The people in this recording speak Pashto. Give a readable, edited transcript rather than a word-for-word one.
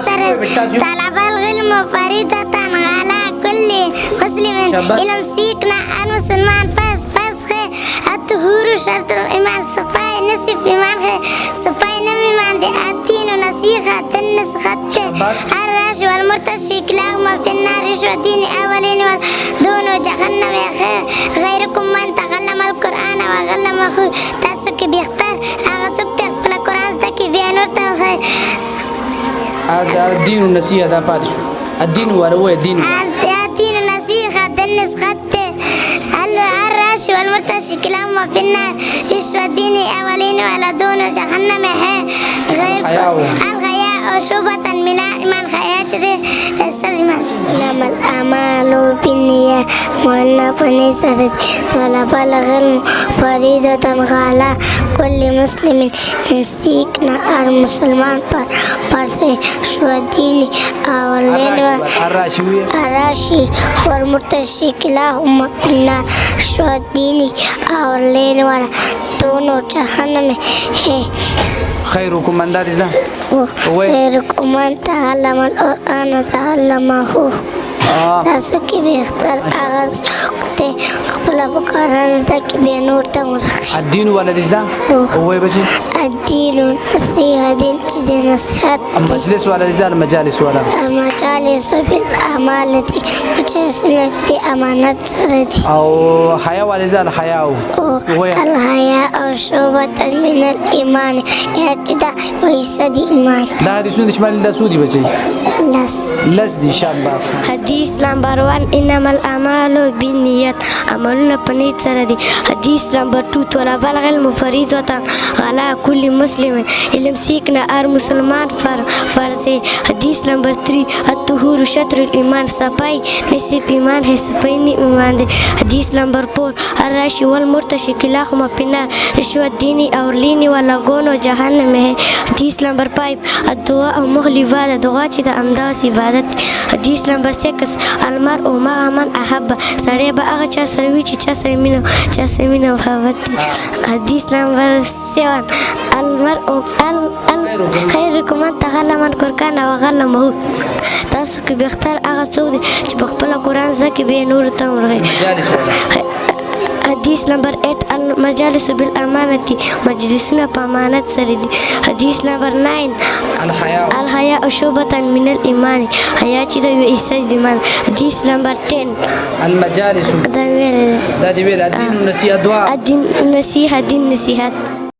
سره طلب العلم فريضة على كل مسلم المسيكنا المسلمان فسخ الطهور شرط الإيمان صفاء نصف إيمان صفاء نم إيمان دي الدين نصيحة النسخة الراش والمرتشي كلاهما في النار رشوتين أولين والدون جهنم غيركم من تعلم القرآن وعلمه تاسك بيختار أغسب تغفل القرآن ستكي في نور تغير الدين النصيحة ده بادش الدين وروه الدين النصيحة النسخة الراش والمرتشي كلاهما في النار رشوتين أولين والدون جهنم الغياء شوبة من خياجر السلمان إنما الأعمال بالنية والنفس نسرت طلب العلم فريضة على كل مسلم يمسكنا المسلمان برسي شوديني أولين الراشي والمرتشي كلاهما إن شوديني أولين ولا دون جهنم خيركم من دار الله خيركم من تعلم القرآن تعلمه تاسكي بيختار أغاز قبل بقران زكي بنور تمرخي الدين ولا الإسلام هو بجي الدين نصيحة دين نصيحة المجلس ولا الإسلام المجالس ولا المجالس في الأعمال التي مجلس التي أمانات سردي أو حياة ولا الإسلام الحياة الحياة شعبة من الإيمان يعتدى ويسد إيمان لا هذه سنة شمال لا سودي بجي لس دي شاب حديث نمبر 1 إنما الأعمال بالنيات عملنا بنيت سردي حديث نمبر 2 طلب العلم فريضة على كل مسلم المسيكنا مسلمان فرض حديث نمبر 3 الطهور شطر الإيمان صفاي نصف إيمان है सपैनी ईमान दे हदीस नंबर 4 अर्राशी वल मुर्तशी किलाहुमा पिन्नार रिश्वत दीनी और लीनी वाला गोनो जहन्नम में है हदीस नंबर 5 अद्दुआ और मुगल इबादत दुआ चिदा अमदास इबादत हदीस नंबर 6 अलमर ओ मामन अहब सरे बागा चा सरवी चा समीनो भावत हदीस नंबर 7 अलमर ओ अल خيركم من تعلم القرآن وعلمه تاسو کې بيختار هغه څوک دی چې په خپل قرآن زکه به نور ته ورغی حديث نمبر 8 المجالس بالأمانة مجلسنا بأمانة سردي حديث نمبر 9 الحياء شعبة من الإيمان حياة كده يؤسد الإيمان حديث نمبر 10 المجالس ده الدين النصيحة الدين النصيحة